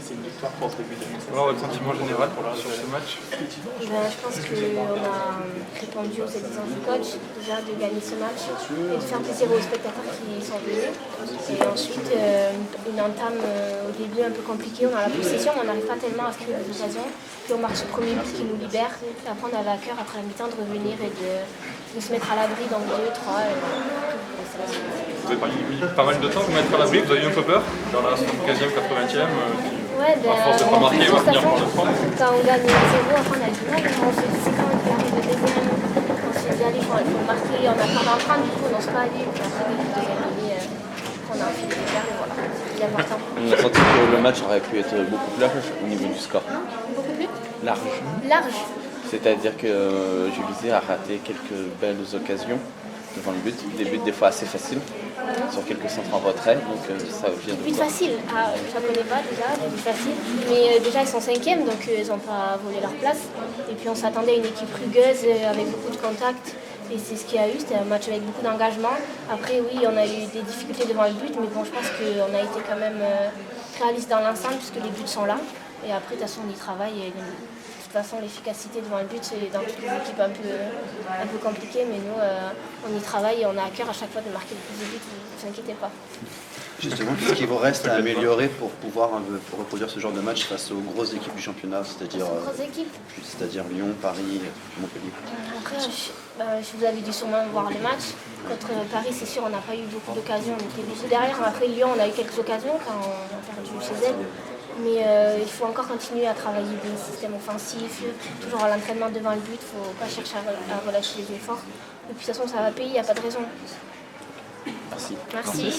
C'est une victoire pour ce début de match. Alors, votre sentiment général sur ce match? Je pense qu'on a répondu aux exigences du coach, déjà de gagner ce match et de faire plaisir aux spectateurs qui sont venus. Et ensuite, une entame au début un peu compliquée, on a la possession, mais on n'arrive pas tellement à se créer des occasions. Puis on marque ce premier but qui nous libère. Et après, on avait à cœur, après la mi-temps, de revenir et de se mettre à l'abri dans 2, 3. Vous avez mis pas mal de temps à vous mettre à l'abri, vous avez eu un peu peur dans la 75e, 80e Ouais, à force de ne pas marquer, on va finir par le prendre. Quand on gagne 0, après on a du mal, on se dit c'est quand il arrive le deuxième, on se dit allez, il faut le marquer, on a pas d'empreinte, du coup on n'ose pas aller, puis après le deuxième demi, on a un fil de fer, et voilà, c'est important. On a senti que le match aurait pu être beaucoup plus large au niveau du score. Beaucoup plus Large. large. C'est-à-dire que Juvisé a raté quelques belles occasions devant le but. Des buts des fois assez faciles, sur quelques centres en retrait, donc ça vient de But quoi? facile, je ne connais pas déjà, des buts faciles, mais déjà ils sont 5e, donc ils n'ont pas volé leur place. Et puis on s'attendait à une équipe rugueuse avec beaucoup de contacts. Et c'est ce qu'il y a eu, c'était un match avec beaucoup d'engagement. Après oui, on a eu des difficultés devant le but, mais bon, je pense qu'on a été quand même réaliste dans l'ensemble puisque les buts sont là. Et après, de toute façon, on y travaille. Et de toute façon, l'efficacité devant le but, c'est dans toutes les équipes un peu compliqué, mais nous, on y travaille et on a à cœur à chaque fois de marquer le plus de buts, ne vous inquiétez pas. Justement, qu'est-ce qu'il vous reste à améliorer pour pouvoir pour reproduire ce genre de match face aux grosses équipes du championnat, c'est-à-dire Lyon, Paris, Montpellier? Après, vous avez dû sûrement voir le match. Contre Paris, c'est sûr, on n'a pas eu beaucoup d'occasions, on était beaucoup derrière. Après Lyon, on a eu quelques occasions quand on a perdu chez elle. Mais il faut encore continuer à travailler des systèmes offensifs, toujours à l'entraînement devant le but, il ne faut pas chercher à relâcher les efforts. Et puis de toute façon, ça va payer, il n'y a pas de raison. Merci. Merci.